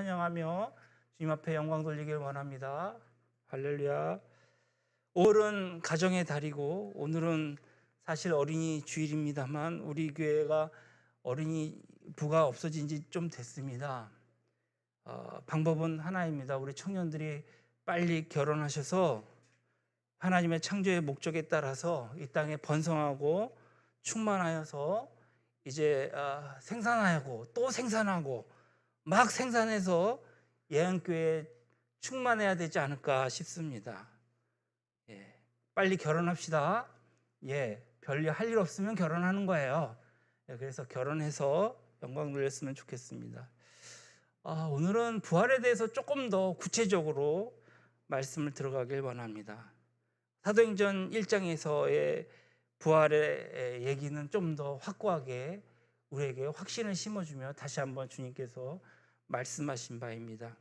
찬양하며 주님 앞에 영광 돌리길 원합니다. 할렐루야. 5월은 가정의 달이고 오늘은 사실 어린이 주일입니다만 우리 교회가 어린이 부가 없어진 지 좀 됐습니다. 방법은 하나입니다. 우리 청년들이 빨리 결혼하셔서 하나님의 창조의 목적에 따라서 이 땅에 번성하고 충만하여서 이제 생산하고 또 생산하고 막 생산해서 예언교회에 충만해야 되지 않을까 싶습니다. 빨리 결혼합시다. 별일 할 일 없으면 결혼하는 거예요. 그래서 결혼해서 영광 돌렸으면 좋겠습니다. 오늘은 부활에 대해서 조금 더 구체적으로 말씀을 들어가길 원합니다. 사도행전 1장에서의 부활의 얘기는 좀 더 확고하게 우리에게 확신을 심어주며 다시 한번 주님께서 말씀하신 바입니다.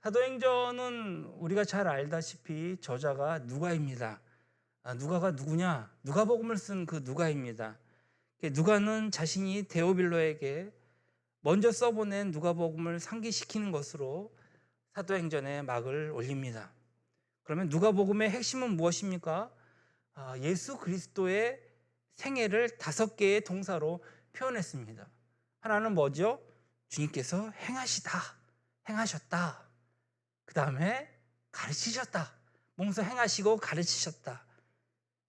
사도행전은 우리가 잘 알다시피 저자가 누가입니다. 누가가 누구냐? 누가복음을 쓴 그 누가입니다. 누가는 자신이 데오빌로에게 먼저 써보낸 누가복음을 상기시키는 것으로 사도행전에 막을 올립니다. 그러면 누가복음의 핵심은 무엇입니까? 예수 그리스도의 생애를 5개의 동사로 표현했습니다. 하나는 뭐죠? 주님께서 행하셨다. 그 다음에 가르치셨다. 몸소 행하시고 가르치셨다.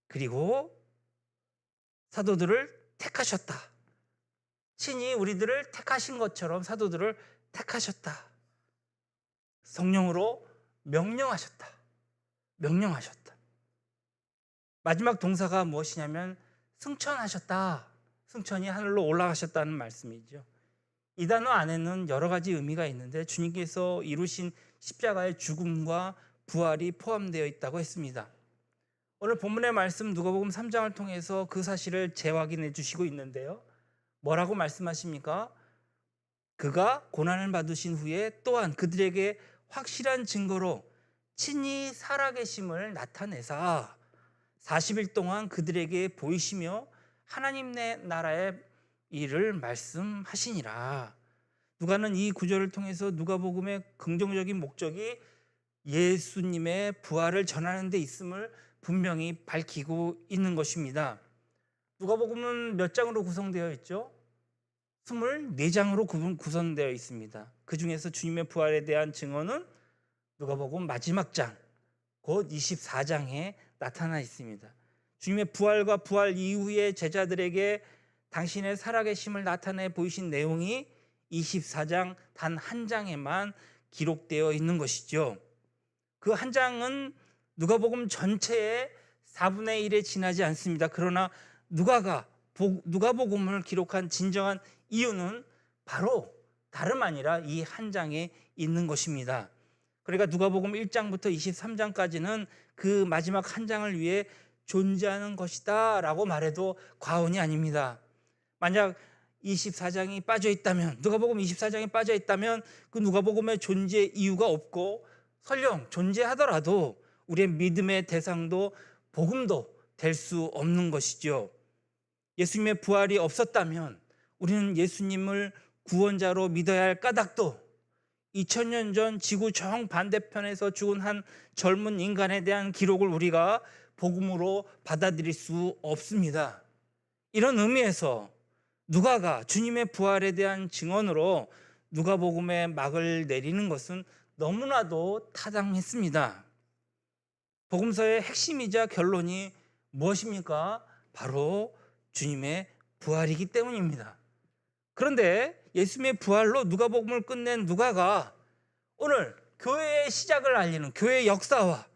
그리고 사도들을 택하셨다. 친히 우리들을 택하신 것처럼 사도들을 택하셨다. 성령으로 명령하셨다. 마지막 동사가 무엇이냐면 승천하셨다. 승천이 하늘로 올라가셨다는 말씀이죠. 이 단어 안에는 여러 가지 의미가 있는데 주님께서 이루신 십자가의 죽음과 부활이 포함되어 있다고 했습니다. 오늘 본문의 말씀 누가복음 3장을 통해서 그 사실을 재확인해 주시고 있는데요. 뭐라고 말씀하십니까? 그가 고난을 받으신 후에 또한 그들에게 확실한 증거로 친히 살아계심을 나타내사 40일 동안 그들에게 보이시며 하나님 나라의 일을 말씀하시니라. 누가는 이 구절을 통해서 누가복음의 긍정적인 목적이 예수님의 부활을 전하는 데 있음을 분명히 밝히고 있는 것입니다. 누가복음은 몇 장으로 구성되어 있죠? 24장으로 구성되어 있습니다. 그 중에서 주님의 부활에 대한 증언은 누가복음 마지막 장, 곧 24장에 나타나 있습니다. 주님의 부활과 부활 이후에 제자들에게 당신의 살아계심을 나타내 보이신 내용이 24장 단 한 장에만 기록되어 있는 것이죠. 그 한 장은 누가복음 전체의 4분의 1에 지나지 않습니다. 그러나 누가복음을 기록한 진정한 이유는 바로 다름 아니라 이 한 장에 있는 것입니다. 그러니까 누가복음 1장부터 23장까지는 그 마지막 한 장을 위해 존재하는 것이다 라고 말해도 과언이 아닙니다. 만약 24장이 빠져 있다면, 누가복음 24장이 빠져 있다면 그 누가복음의 존재 이유가 없고 설령 존재하더라도 우리의 믿음의 대상도 복음도 될 수 없는 것이죠. 예수님의 부활이 없었다면 우리는 예수님을 구원자로 믿어야 할 까닭도 2000년 전 지구 정반대편에서 죽은 한 젊은 인간에 대한 기록을 우리가 복음으로 받아들일 수 없습니다. 이런 의미에서 누가가 주님의 부활에 대한 증언으로 누가복음의 막을 내리는 것은 너무나도 타당했습니다. 복음서의 핵심이자 결론이 무엇입니까? 바로 주님의 부활이기 때문입니다. 그런데 예수님의 부활로 누가복음을 끝낸 누가가 오늘 교회의 시작을 알리는 교회의 역사와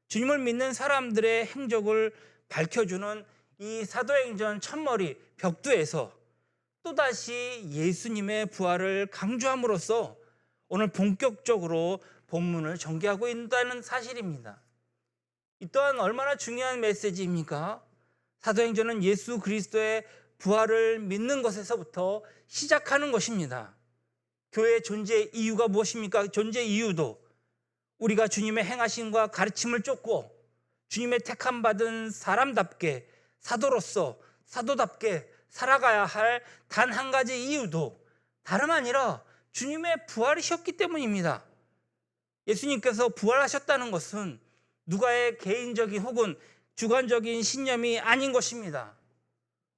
주님을 믿는 사람들의 행적을 밝혀주는 이 사도행전 첫머리 벽두에서 또다시 예수님의 부활을 강조함으로써 오늘 본격적으로 본문을 전개하고 있다는 사실입니다. 이 또한 얼마나 중요한 메시지입니까? 사도행전은 예수 그리스도의 부활을 믿는 것에서부터 시작하는 것입니다. 교회의 존재 이유가 무엇입니까? 존재 이유도 우리가 주님의 행하심과 가르침을 쫓고 주님의 택함 받은 사람답게 사도로서 사도답게 살아가야 할 단 한 가지 이유도 다름 아니라 주님의 부활이셨기 때문입니다. 예수님께서 부활하셨다는 것은 누가의 개인적인 혹은 주관적인 신념이 아닌 것입니다.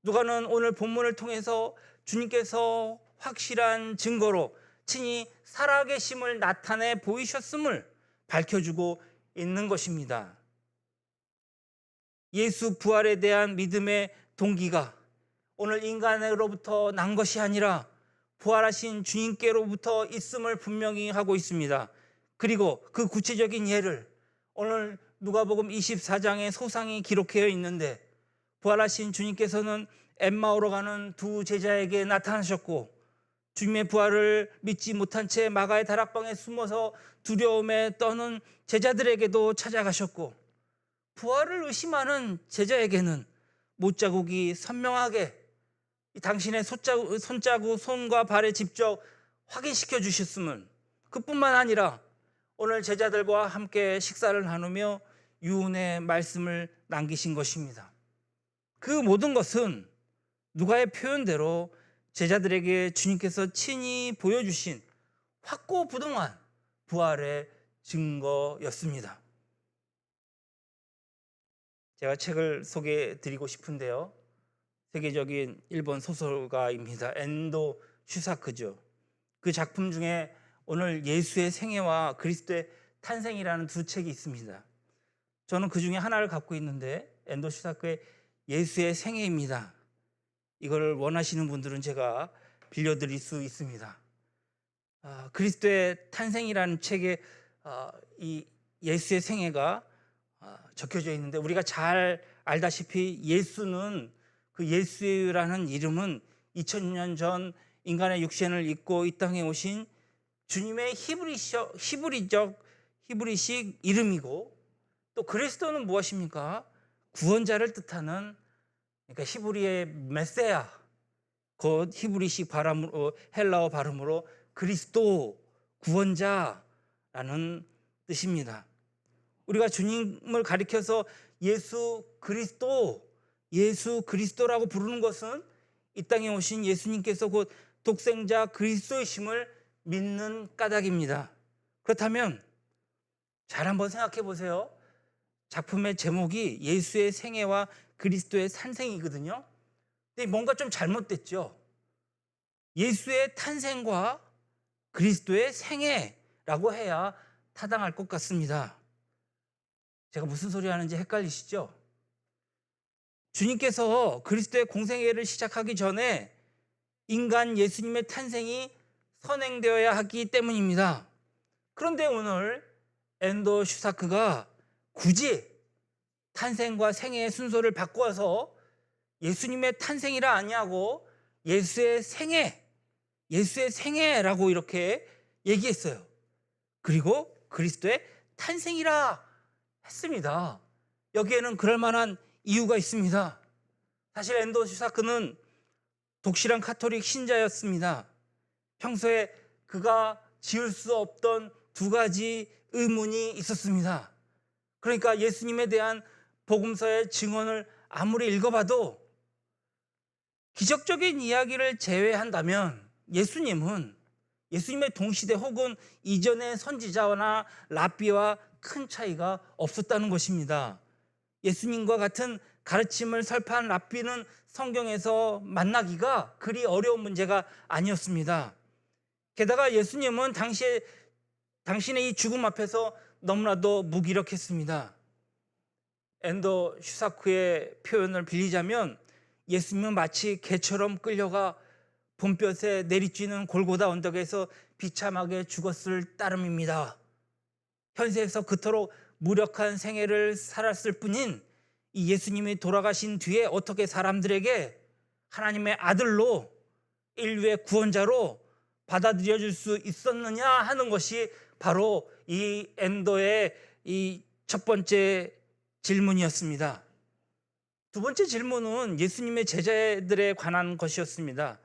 누가는 오늘 본문을 통해서 주님께서 확실한 증거로 친히 살아계심을 나타내 보이셨음을 밝혀주고 있는 것입니다. 예수 부활에 대한 믿음의 동기가 오늘 인간으로부터 난 것이 아니라 부활하신 주님께로부터 있음을 분명히 하고 있습니다. 그리고 그 구체적인 예를 오늘 누가복음 24장에 소상히 기록되어 있는데, 부활하신 주님께서는 엠마오로 가는 두 제자에게 나타나셨고, 주님의 부활을 믿지 못한 채 마가의 다락방에 숨어서 두려움에 떠는 제자들에게도 찾아가셨고, 부활을 의심하는 제자에게는 못자국이 선명하게 당신의 손자국 손과 발에 직접 확인시켜 주셨음을, 그뿐만 아니라 오늘 제자들과 함께 식사를 나누며 유언의 말씀을 남기신 것입니다. 그 모든 것은 누가의 표현대로 제자들에게 주님께서 친히 보여주신 확고부동한 부활의 증거였습니다. 제가 책을 소개해 드리고 싶은데요, 세계적인 일본 소설가입니다. 엔도 슈사크죠. 그 작품 중에 오늘 예수의 생애와 그리스도의 탄생이라는 두 책이 있습니다. 저는 그 중에 하나를 갖고 있는데 엔도 슈사크의 예수의 생애입니다. 이걸 원하시는 분들은 제가 빌려드릴 수 있습니다. 그리스도의 탄생이라는 책에 이 예수의 생애가 적혀져 있는데, 우리가 잘 알다시피 예수는, 그 예수라는 이름은 2000년 전 인간의 육신을 입고 이 땅에 오신 주님의 히브리식 이름이고, 또 그리스도는 무엇입니까? 구원자를 뜻하는, 그러니까 히브리의 메세야, 곧 히브리식 발음으로, 헬라어 발음으로 그리스도, 구원자라는 뜻입니다. 우리가 주님을 가리켜서 예수 그리스도라고 부르는 것은 이 땅에 오신 예수님께서 곧 독생자 그리스도이심을 믿는 까닭입니다. 그렇다면 잘 한번 생각해 보세요. 작품의 제목이 예수의 생애와 그리스도의 탄생이거든요. 근데 뭔가 좀 잘못됐죠. 예수의 탄생과 그리스도의 생애라고 해야 타당할 것 같습니다. 제가 무슨 소리 하는지 헷갈리시죠? 주님께서 그리스도의 공생애를 시작하기 전에 인간 예수님의 탄생이 선행되어야 하기 때문입니다. 그런데 오늘 엔도 슈사크가 굳이 탄생과 생애의 순서를 바꿔서 예수님의 탄생이라 아니하고 예수의 생애라고 이렇게 얘기했어요. 그리고 그리스도의 탄생이라 했습니다. 여기에는 그럴 만한 이유가 있습니다. 사실 엔도 슈사크는 독실한 카톨릭 신자였습니다. 평소에 그가 지을 수 없던 두 가지 의문이 있었습니다. 그러니까 예수님에 대한 복음서의 증언을 아무리 읽어봐도 기적적인 이야기를 제외한다면 예수님의 동시대 혹은 이전의 선지자나 랍비와 큰 차이가 없었다는 것입니다. 예수님과 같은 가르침을 설파한 랍비는 성경에서 만나기가 그리 어려운 문제가 아니었습니다. 게다가 예수님은 당신의 이 죽음 앞에서 너무나도 무기력했습니다. 엔도 슈사크의 표현을 빌리자면 예수님은 마치 개처럼 끌려가 봄볕에 내리쬐는 골고다 언덕에서 비참하게 죽었을 따름입니다. 현세에서 그토록 무력한 생애를 살았을 뿐인 이 예수님이 돌아가신 뒤에 어떻게 사람들에게 하나님의 아들로, 인류의 구원자로 받아들여질 수 있었느냐 하는 것이 바로 이 엔도의 이 첫 번째 질문이었습니다. 두 번째 질문은 예수님의 제자들에 관한 것이었습니다.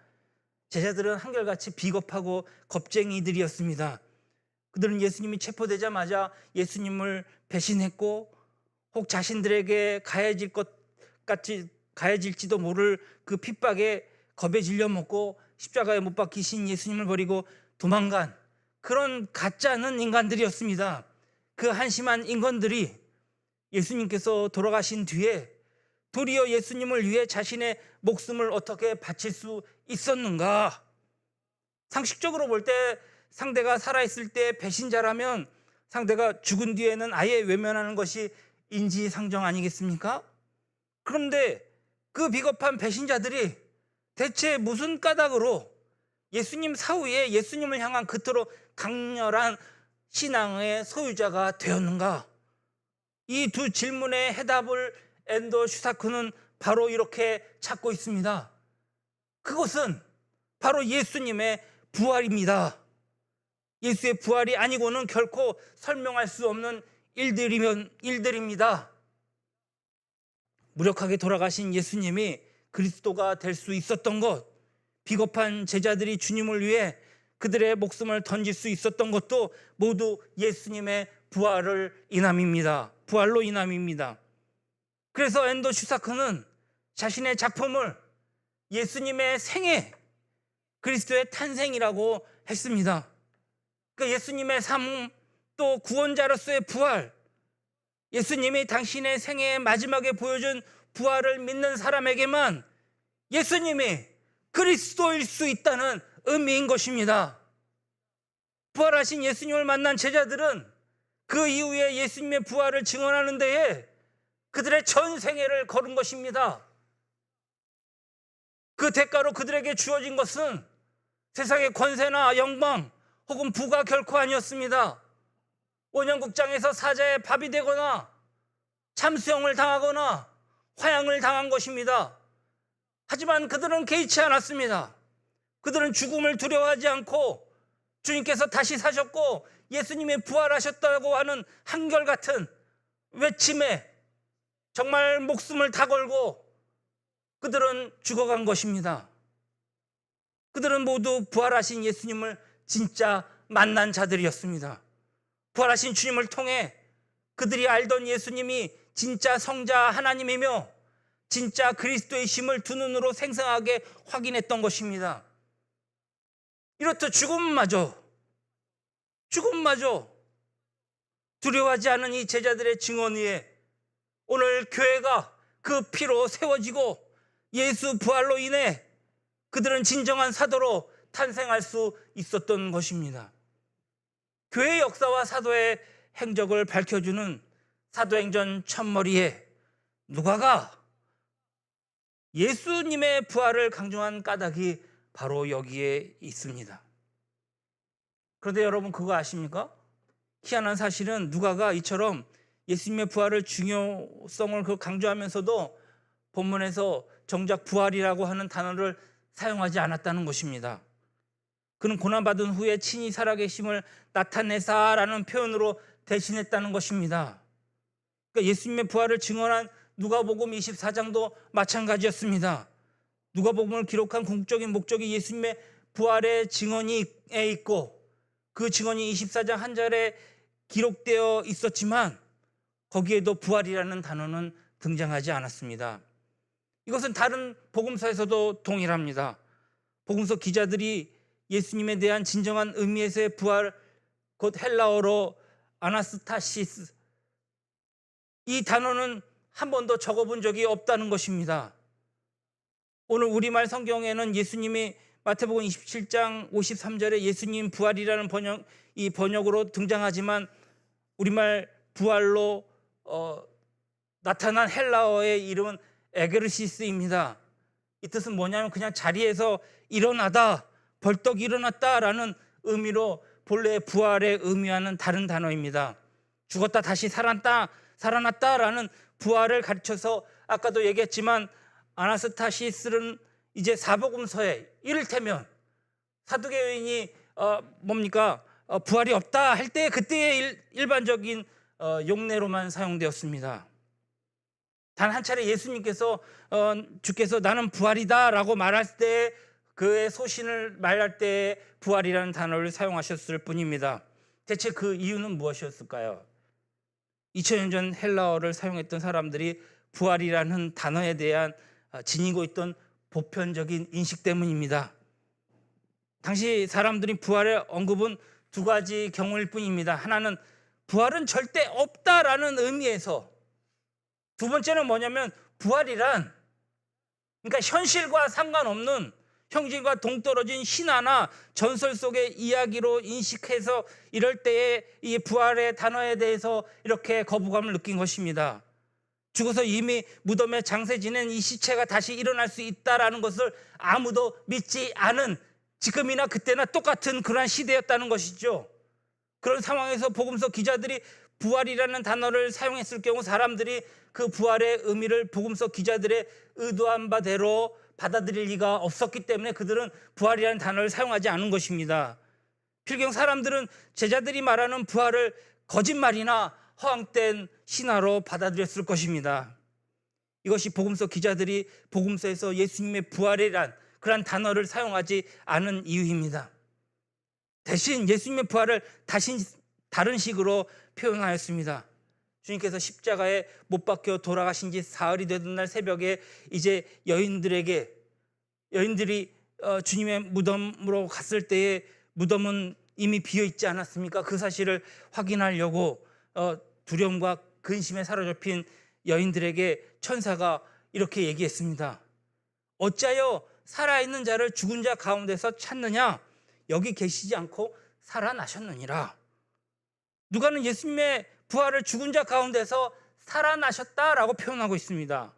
제자들은 한결같이 비겁하고 겁쟁이들이었습니다. 그들은 예수님이 체포되자마자 예수님을 배신했고, 혹 자신들에게 가해질지도 모를 그 핍박에 겁에 질려 먹고 십자가에 못 박히신 예수님을 버리고 도망간 그런 가짜는 인간들이었습니다. 그 한심한 인간들이 예수님께서 돌아가신 뒤에 도리어 예수님을 위해 자신의 목숨을 어떻게 바칠 수 있었는가? 상식적으로 볼 때 상대가 살아있을 때 배신자라면 상대가 죽은 뒤에는 아예 외면하는 것이 인지상정 아니겠습니까? 그런데 그 비겁한 배신자들이 대체 무슨 까닭으로 예수님 사후에 예수님을 향한 그토록 강렬한 신앙의 소유자가 되었는가? 이 두 질문의 해답을 엔더 슈사크는 바로 이렇게 찾고 있습니다. 그것은 바로 예수님의 부활입니다. 예수의 부활이 아니고는 결코 설명할 수 없는 일들입니다. 무력하게 돌아가신 예수님이 그리스도가 될 수 있었던 것, 비겁한 제자들이 주님을 위해 그들의 목숨을 던질 수 있었던 것도 모두 예수님의 부활로 인함입니다. 그래서 엔더 슈사크는 자신의 작품을 예수님의 생애, 그리스도의 탄생이라고 했습니다. 그러니까 예수님의 삶, 또 구원자로서의 부활, 예수님이 당신의 생애의 마지막에 보여준 부활을 믿는 사람에게만 예수님이 그리스도일 수 있다는 의미인 것입니다. 부활하신 예수님을 만난 제자들은 그 이후에 예수님의 부활을 증언하는 데에 그들의 전 생애를 걸은 것입니다. 그 대가로 그들에게 주어진 것은 세상의 권세나 영광 혹은 부가 결코 아니었습니다. 원형극장에서 사자의 밥이 되거나 참수형을 당하거나 화양을 당한 것입니다. 하지만 그들은 개의치 않았습니다. 그들은 죽음을 두려워하지 않고 주님께서 다시 사셨고 예수님이 부활하셨다고 하는 한결같은 외침에 정말 목숨을 다 걸고 그들은 죽어간 것입니다. 그들은 모두 부활하신 예수님을 진짜 만난 자들이었습니다. 부활하신 주님을 통해 그들이 알던 예수님이 진짜 성자 하나님이며 진짜 그리스도이심을 두 눈으로 생생하게 확인했던 것입니다. 이렇듯 죽음마저 두려워하지 않은 이 제자들의 증언 위에 오늘 교회가 그 피로 세워지고 예수 부활로 인해 그들은 진정한 사도로 탄생할 수 있었던 것입니다. 교회의 역사와 사도의 행적을 밝혀주는 사도행전 첫머리에 누가가 예수님의 부활을 강조한 까닭이 바로 여기에 있습니다. 그런데 여러분 그거 아십니까? 희한한 사실은 누가가 이처럼 예수님의 부활을 중요성을 강조하면서도 본문에서 정작 부활이라고 하는 단어를 사용하지 않았다는 것입니다. 그는 고난받은 후에 친히 살아계심을 나타내사라는 표현으로 대신했다는 것입니다. 그러니까 예수님의 부활을 증언한 누가복음 24장도 마찬가지였습니다. 누가복음을 기록한 궁극적인 목적이 예수님의 부활의 증언이 있고 그 증언이 24장 한 절에 기록되어 있었지만 거기에도 부활이라는 단어는 등장하지 않았습니다. 이것은 다른 복음서에서도 동일합니다. 복음서 기자들이 예수님에 대한 진정한 의미에서의 부활, 곧 헬라어로 아나스타시스, 이 단어는 한 번도 적어본 적이 없다는 것입니다. 오늘 우리말 성경에는 예수님이 마태복음 27장 53절에 예수님 부활이라는 번역으로 등장하지만 우리말 부활로 나타난 헬라어의 이름은 에게르시스입니다. 이 뜻은 뭐냐면 그냥 자리에서 일어나다, 벌떡 일어났다라는 의미로 본래 부활에 의미하는 다른 단어입니다. 죽었다 다시 살아났다라는 부활을 가르쳐서 아까도 얘기했지만 아나스타시스는 이제 사복음서에 이를테면 사두개인이 부활이 없다 할 때 그때의 일반적인 용례로만 사용되었습니다. 단 한 차례 예수님께서 주께서 나는 부활이다 라고 말할 때 그의 소신을 말할 때 부활이라는 단어를 사용하셨을 뿐입니다. 대체 그 이유는 무엇이었을까요? 2000년 전 헬라어를 사용했던 사람들이 부활이라는 단어에 대한 지니고 있던 보편적인 인식 때문입니다. 당시 사람들이 부활의 언급은 두 가지 경우일 뿐입니다. 하나는 부활은 절대 없다라는 의미에서, 두 번째는 뭐냐면 부활이란, 그러니까 현실과 상관없는 형질과 동떨어진 신화나 전설 속의 이야기로 인식해서 이럴 때에 이 부활의 단어에 대해서 이렇게 거부감을 느낀 것입니다. 죽어서 이미 무덤에 장세 지낸 이 시체가 다시 일어날 수 있다라는 것을 아무도 믿지 않은, 지금이나 그때나 똑같은 그러한 시대였다는 것이죠. 그런 상황에서 복음서 기자들이 부활이라는 단어를 사용했을 경우 사람들이 그 부활의 의미를 복음서 기자들의 의도한 바대로 받아들일 리가 없었기 때문에 그들은 부활이라는 단어를 사용하지 않은 것입니다. 필경 사람들은 제자들이 말하는 부활을 거짓말이나 허황된 신화로 받아들였을 것입니다. 이것이 복음서 기자들이 복음서에서 예수님의 부활이란 그런 단어를 사용하지 않은 이유입니다. 대신 예수님의 부활을 다른 식으로 표현하였습니다. 주님께서 십자가에 못 박혀 돌아가신 지 사흘이 되던 날 새벽에 이제 여인들이 주님의 무덤으로 갔을 때에 무덤은 이미 비어 있지 않았습니까? 그 사실을 확인하려고 두려움과 근심에 사로잡힌 여인들에게 천사가 이렇게 얘기했습니다. 어찌하여 살아있는 자를 죽은 자 가운데서 찾느냐? 여기 계시지 않고 살아나셨느니라. 누가는 예수님의 부활을 죽은 자 가운데서 살아나셨다라고 표현하고 있습니다.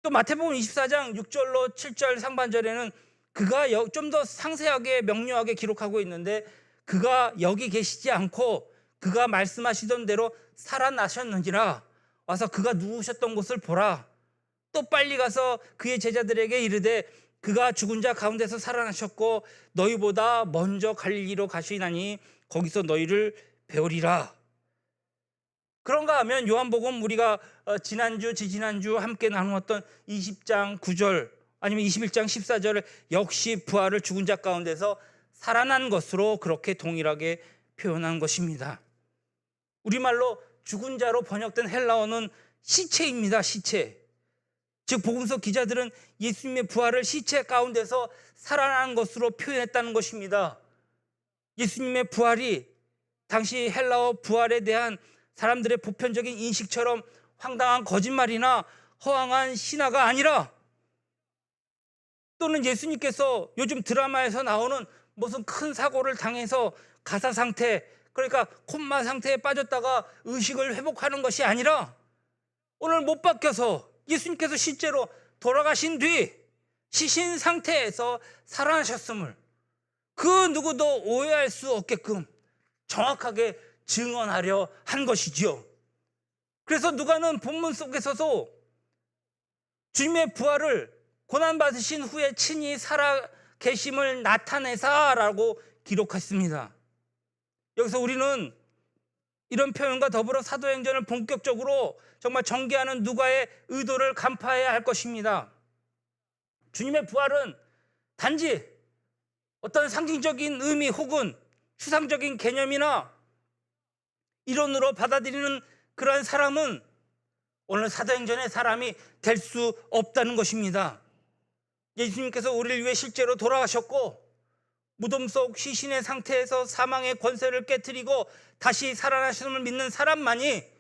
또 마태복음 24장 6절로 7절 상반절에는 그가 좀 더 상세하게 명료하게 기록하고 있는데, 그가 여기 계시지 않고 그가 말씀하시던 대로 살아나셨느니라. 와서 그가 누우셨던 곳을 보라. 또 빨리 가서 그의 제자들에게 이르되 그가 죽은 자 가운데서 살아나셨고 너희보다 먼저 갈릴리로 가시나니 거기서 너희를 배우리라. 그런가 하면 요한복음 우리가 지난주 지지난주 함께 나누었던 20장 9절 아니면 21장 14절을 역시 부활을 죽은 자 가운데서 살아난 것으로 그렇게 동일하게 표현한 것입니다. 우리말로 죽은 자로 번역된 헬라어는 시체입니다. 시체. 즉 복음서 기자들은 예수님의 부활을 시체 가운데서 살아난 것으로 표현했다는 것입니다. 예수님의 부활이 당시 헬라어 부활에 대한 사람들의 보편적인 인식처럼 황당한 거짓말이나 허황한 신화가 아니라, 또는 예수님께서 요즘 드라마에서 나오는 무슨 큰 사고를 당해서 가사 상태, 그러니까 콤마 상태에 빠졌다가 의식을 회복하는 것이 아니라 오늘 못 박혀서 예수님께서 실제로 돌아가신 뒤 시신 상태에서 살아나셨음을 그 누구도 오해할 수 없게끔 정확하게 증언하려 한 것이지요. 그래서 누가는 본문 속에서도 주님의 부활을 고난받으신 후에 친히 살아 계심을 나타내사라고 기록했습니다. 여기서 우리는 이런 표현과 더불어 사도행전을 본격적으로 정말 전개하는 누가의 의도를 간파해야 할 것입니다. 주님의 부활은 단지 어떤 상징적인 의미 혹은 추상적인 개념이나 이론으로 받아들이는 그러한 사람은 오늘 사도행전의 사람이 될 수 없다는 것입니다. 예수님께서 우리를 위해 실제로 돌아가셨고 무덤 속 시신의 상태에서 사망의 권세를 깨트리고 다시 살아나심을 믿는 사람만이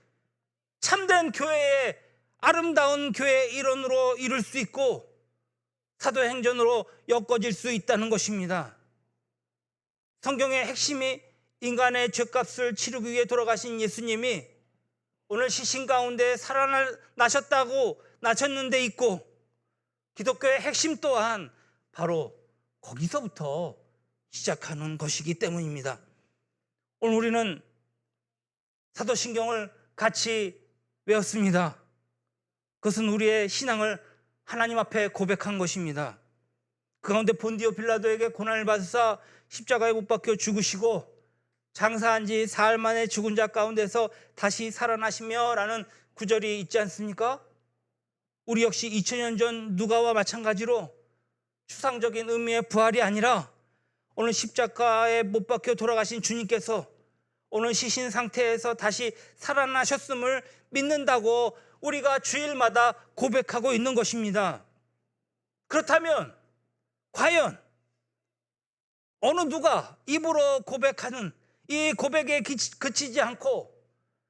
참된 교회의 아름다운 교회의 일원으로 이룰 수 있고 사도행전으로 엮어질 수 있다는 것입니다. 성경의 핵심이 인간의 죄값을 치르기 위해 돌아가신 예수님이 오늘 시신 가운데 살아나셨다고 나셨는 데 있고, 기독교의 핵심 또한 바로 거기서부터 시작하는 것이기 때문입니다. 오늘 우리는 사도신경을 같이 외웠습니다. 그것은 우리의 신앙을 하나님 앞에 고백한 것입니다. 그 가운데 본디오 빌라도에게 고난을 받으사 십자가에 못 박혀 죽으시고 장사한 지 사흘 만에 죽은 자 가운데서 다시 살아나시며 라는 구절이 있지 않습니까? 우리 역시 2000년 전 누가와 마찬가지로 추상적인 의미의 부활이 아니라 오늘 십자가에 못 박혀 돌아가신 주님께서 오늘 시신 상태에서 다시 살아나셨음을 믿는다고 우리가 주일마다 고백하고 있는 것입니다. 그렇다면 과연 어느 누가 입으로 고백하는 이 고백에 그치지 않고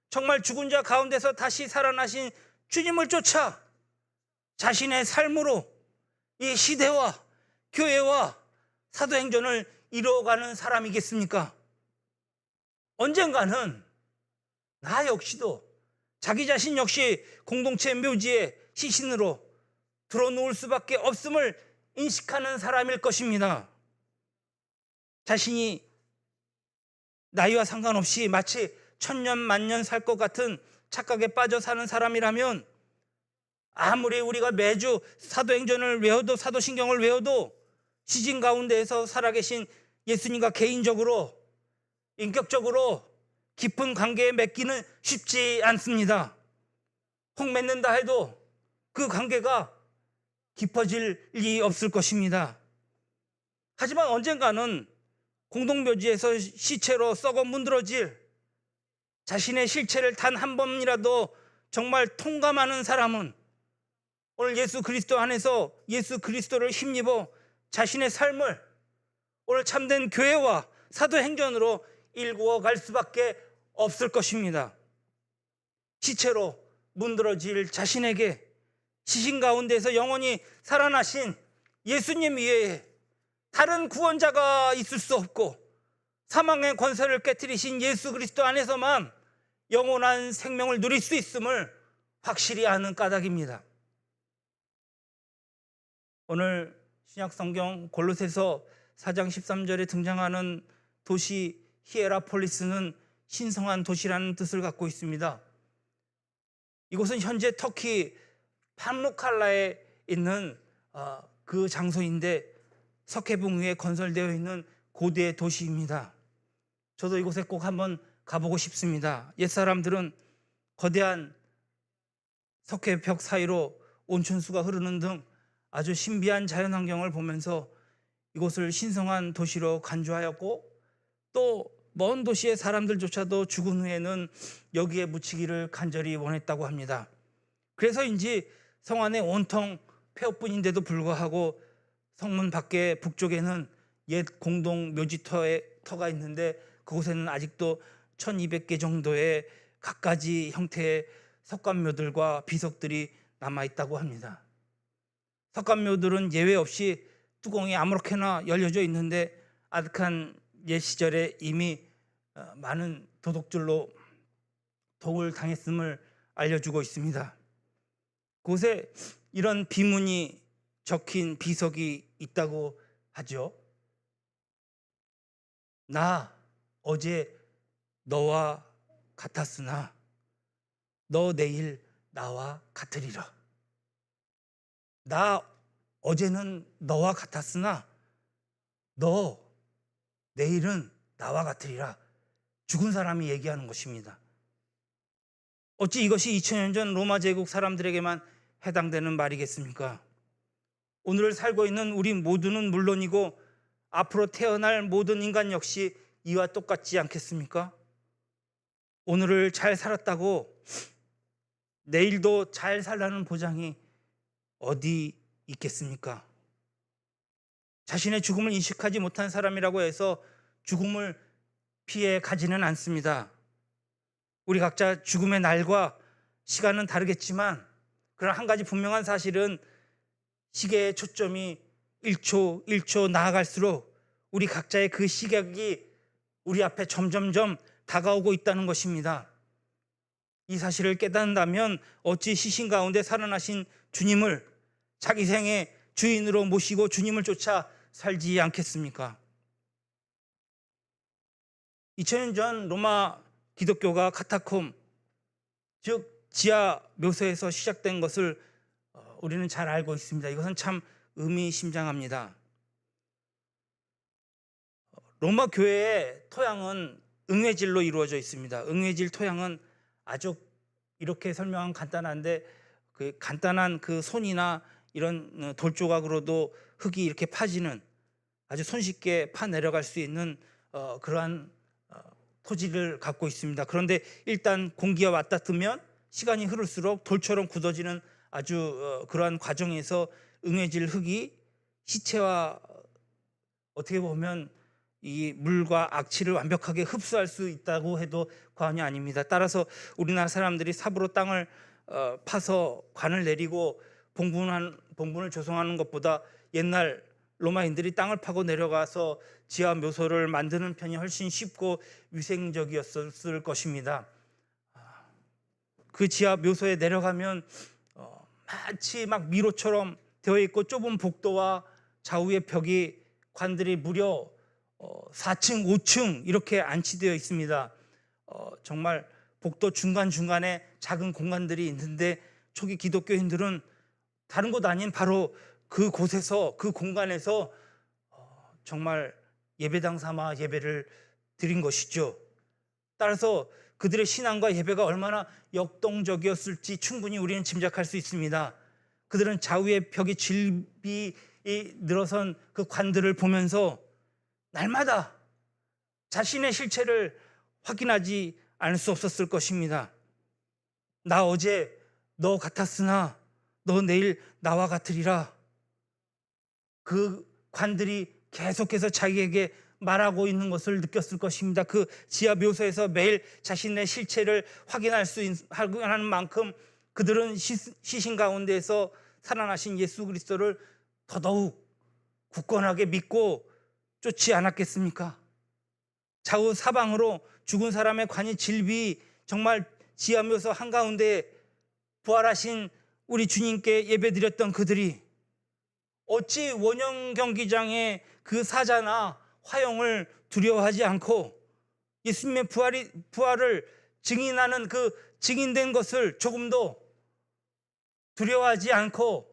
정말 죽은 자 가운데서 다시 살아나신 주님을 쫓아 자신의 삶으로 이 시대와 교회와 사도행전을 이루어가는 사람이겠습니까? 언젠가는 나 역시도 자기 자신 역시 공동체 묘지의 시신으로 들어놓을 수밖에 없음을 인식하는 사람일 것입니다. 자신이 나이와 상관없이 마치 천년 만년 살 것 같은 착각에 빠져 사는 사람이라면 아무리 우리가 매주 사도행전을 외워도 사도신경을 외워도 시진 가운데에서 살아계신 예수님과 개인적으로 인격적으로 깊은 관계에 맺기는 쉽지 않습니다. 혹 맺는다 해도 그 관계가 깊어질 리 없을 것입니다. 하지만 언젠가는 공동묘지에서 시체로 썩어 문드러질 자신의 실체를 단 한 번이라도 정말 통감하는 사람은 오늘 예수 그리스도 안에서 예수 그리스도를 힘입어 자신의 삶을 오늘 참된 교회와 사도행전으로 일구어 갈 수밖에 없을 것입니다. 시체로 문드러질 자신에게 시신 가운데서 영원히 살아나신 예수님 외에 다른 구원자가 있을 수 없고 사망의 권세를 깨뜨리신 예수 그리스도 안에서만 영원한 생명을 누릴 수 있음을 확실히 아는 까닭입니다. 오늘 신약성경 골로새서 4장 13절에 등장하는 도시 히에라폴리스는 신성한 도시라는 뜻을 갖고 있습니다. 이곳은 현재 터키 파무칼라에 있는 그 장소인데 석회봉 위에 건설되어 있는 고대 도시입니다. 저도 이곳에 꼭 한번 가보고 싶습니다. 옛사람들은 거대한 석회벽 사이로 온천수가 흐르는 등 아주 신비한 자연환경을 보면서 이곳을 신성한 도시로 간주하였고 또 먼 도시의 사람들조차도 죽은 후에는 여기에 묻히기를 간절히 원했다고 합니다. 그래서인지 성 안에 온통 폐허뿐인데도 불구하고 성문 밖에 북쪽에는 옛 공동 묘지터가 있는데 그곳에는 아직도 1200개 정도의 갖가지 형태의 석관묘들과 비석들이 남아있다고 합니다. 석관묘들은 예외 없이 뚜껑이 아무렇게나 열려져 있는데 아득한 옛 시절에 이미 많은 도둑질로 독을 당했음을 알려주고 있습니다. 그곳에 이런 비문이 적힌 비석이 있다고 하죠. 나 어제 너와 같았으나 너 내일 나와 같으리라. 나 어제는 너와 같았으나 너 내일은 나와 같으리라. 죽은 사람이 얘기하는 것입니다. 어찌 이것이 2000년 전 로마 제국 사람들에게만 해당되는 말이겠습니까? 오늘을 살고 있는 우리 모두는 물론이고 앞으로 태어날 모든 인간 역시 이와 똑같지 않겠습니까? 오늘을 잘 살았다고 내일도 잘 살라는 보장이 어디 있겠습니까? 자신의 죽음을 인식하지 못한 사람이라고 해서 죽음을 피해 가지는 않습니다. 우리 각자 죽음의 날과 시간은 다르겠지만 그러나 한 가지 분명한 사실은 시계의 초점이 1초 1초 나아갈수록 우리 각자의 그 시각이 우리 앞에 점점점 다가오고 있다는 것입니다. 이 사실을 깨닫는다면 어찌 시신 가운데 살아나신 주님을 자기 생의 주인으로 모시고 주님을 쫓아 살지 않겠습니까? 2000년 전 로마 기독교가 카타콤, 즉 지하 묘소에서 시작된 것을 우리는 잘 알고 있습니다. 이것은 참 의미심장합니다. 로마 교회의 토양은 응회질로 이루어져 있습니다. 응회질 토양은 아주 이렇게 설명은 간단한데 그 간단한 그 손이나 이런 돌조각으로도 흙이 이렇게 파지는 아주 손쉽게 파 내려갈 수 있는 그러한 토지를 갖고 있습니다. 그런데 일단 공기와 맞닿으면 시간이 흐를수록 돌처럼 굳어지는 아주 그러한 과정에서 응해질 흙이 시체와 어떻게 보면 이 물과 악취를 완벽하게 흡수할 수 있다고 해도 과언이 아닙니다. 따라서 우리나라 사람들이 삽으로 땅을 파서 관을 내리고 봉분을 조성하는 것보다 옛날 로마인들이 땅을 파고 내려가서 지하 묘소를 만드는 편이 훨씬 쉽고 위생적이었을 것입니다. 그 지하 묘소에 내려가면 마치 막 미로처럼 되어 있고 좁은 복도와 좌우의 벽이 관들이 무려 4층, 5층 이렇게 안치되어 있습니다. 정말 복도 중간중간에 작은 공간들이 있는데 초기 기독교인들은 다른 곳 아닌 바로 그곳에서, 그 공간에서 정말 예배당 삼아 예배를 드린 것이죠. 따라서 그들의 신앙과 예배가 얼마나 역동적이었을지 충분히 우리는 짐작할 수 있습니다. 그들은 좌우의 벽의 질비 늘어선 그 관들을 보면서 날마다 자신의 실체를 확인하지 않을 수 없었을 것입니다. 나 어제 너 같았으나 너 내일 나와 같으리라. 그 관들이 계속해서 자기에게 말하고 있는 것을 느꼈을 것입니다. 그 지하 묘소에서 매일 자신의 실체를 확인하는 만큼 그들은 시신 가운데에서 살아나신 예수 그리스도를 더더욱 굳건하게 믿고 쫓지 않았겠습니까? 좌우 사방으로 죽은 사람의 관이 질비 정말 지하 묘소 한가운데 부활하신 우리 주님께 예배드렸던 그들이 어찌 원형 경기장의 그 사자나 화형을 두려워하지 않고 예수님의 부활을 증인하는 그 증인된 것을 조금도 두려워하지 않고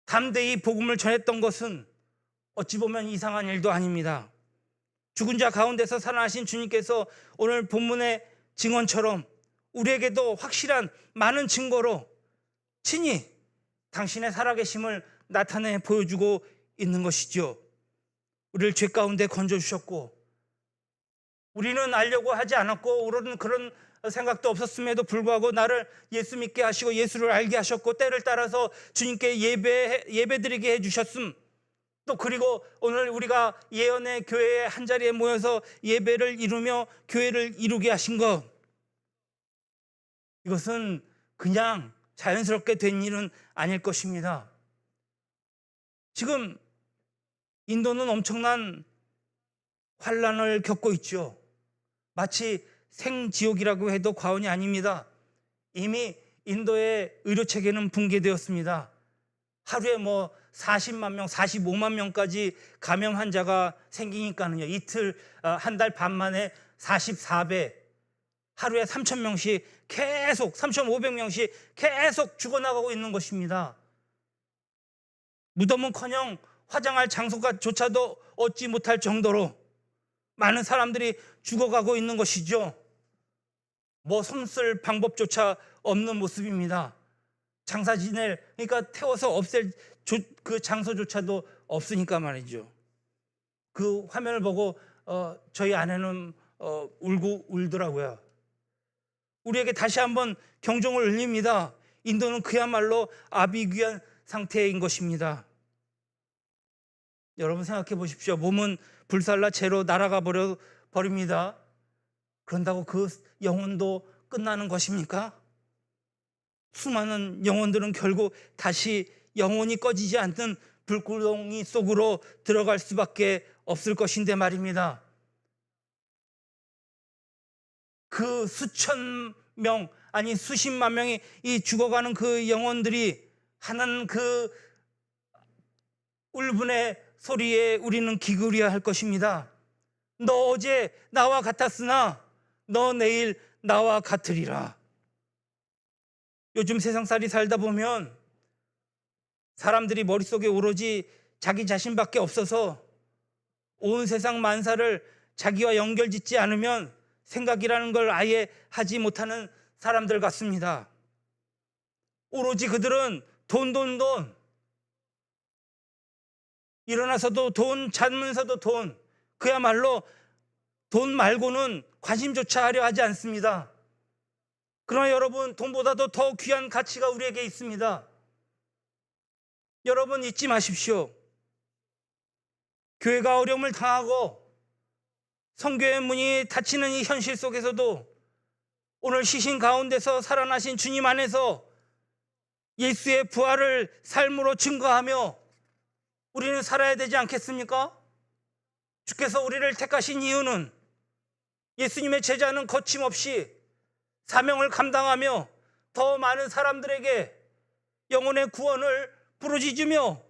담대히 복음을 전했던 것은 어찌 보면 이상한 일도 아닙니다. 죽은 자 가운데서 살아나신 주님께서 오늘 본문의 증언처럼 우리에게도 확실한 많은 증거로 친히 당신의 살아계심을 나타내 보여주고 있는 것이죠. 우리를 죄 가운데 건져주셨고 우리는 알려고 하지 않았고 우리는 그런 생각도 없었음에도 불구하고 나를 예수 믿게 하시고 예수를 알게 하셨고 때를 따라서 주님께 예배드리게 해주셨음. 또 그리고 오늘 우리가 예언의 교회의 한자리에 모여서 예배를 이루며 교회를 이루게 하신 것, 이것은 그냥 자연스럽게 된 일은 아닐 것입니다. 지금 인도는 엄청난 환란을 겪고 있죠. 마치 생지옥이라고 해도 과언이 아닙니다. 이미 인도의 의료체계는 붕괴되었습니다. 하루에 40만 명, 45만 명까지 감염 환자가 생기니까는요. 이틀, 한 달 반 만에 44배, 하루에 3,000명씩 계속 3,500명씩 계속 죽어나가고 있는 것입니다. 무덤은커녕 화장할 장소조차도 얻지 못할 정도로 많은 사람들이 죽어가고 있는 것이죠. 손쓸 방법조차 없는 모습입니다. 장사 지낼, 그러니까 태워서 없앨 그 장소조차도 없으니까 말이죠. 그 화면을 보고 저희 아내는 울더라고요. 우리에게 다시 한번 경종을 울립니다. 인도는 그야말로 아비규환 상태인 것입니다. 여러분 생각해 보십시오. 몸은 불살라 재로 날아가 버립니다. 그런다고 그 영혼도 끝나는 것입니까? 수많은 영혼들은 결국 다시 영혼이 꺼지지 않는 불구덩이 속으로 들어갈 수밖에 없을 것인데 말입니다. 그 수천 명, 아니 수십만 명이 이 죽어가는 그 영혼들이 하는 그 울분의 소리에 우리는 기울여야 할 것입니다. 너 어제 나와 같았으나 너 내일 나와 같으리라. 요즘 세상살이 살다 보면 사람들이 머릿속에 오로지 자기 자신밖에 없어서 온 세상 만사를 자기와 연결짓지 않으면 생각이라는 걸 아예 하지 못하는 사람들 같습니다. 오로지 그들은 돈. 일어나서도 돈, 자면서도 돈. 그야말로 돈 말고는 관심조차 하려 하지 않습니다. 그러나 여러분, 돈보다도 더 귀한 가치가 우리에게 있습니다. 여러분 잊지 마십시오. 교회가 어려움을 당하고 성교의 문이 닫히는 이 현실 속에서도 오늘 시신 가운데서 살아나신 주님 안에서 예수의 부활을 삶으로 증거하며 우리는 살아야 되지 않겠습니까? 주께서 우리를 택하신 이유는 예수님의 제자는 거침없이 사명을 감당하며 더 많은 사람들에게 영혼의 구원을 부르짖으며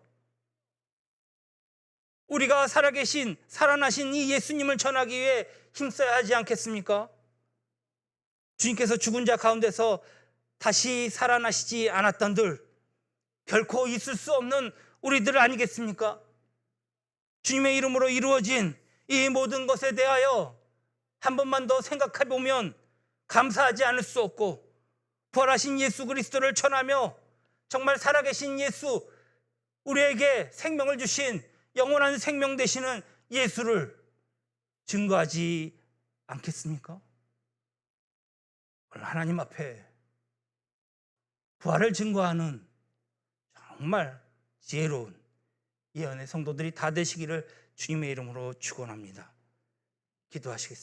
우리가 살아나신 이 예수님을 전하기 위해 힘써야 하지 않겠습니까? 주님께서 죽은 자 가운데서 다시 살아나시지 않았던들, 결코 있을 수 없는 우리들 아니겠습니까? 주님의 이름으로 이루어진 이 모든 것에 대하여 한 번만 더 생각해 보면 감사하지 않을 수 없고, 부활하신 예수 그리스도를 전하며 정말 살아계신 예수, 우리에게 생명을 주신 영원한 생명 되시는 예수를 증거하지 않겠습니까? 하나님 앞에 부활을 증거하는 정말 지혜로운 예언의 성도들이 다 되시기를 주님의 이름으로 축원합니다. 기도하시겠습니다.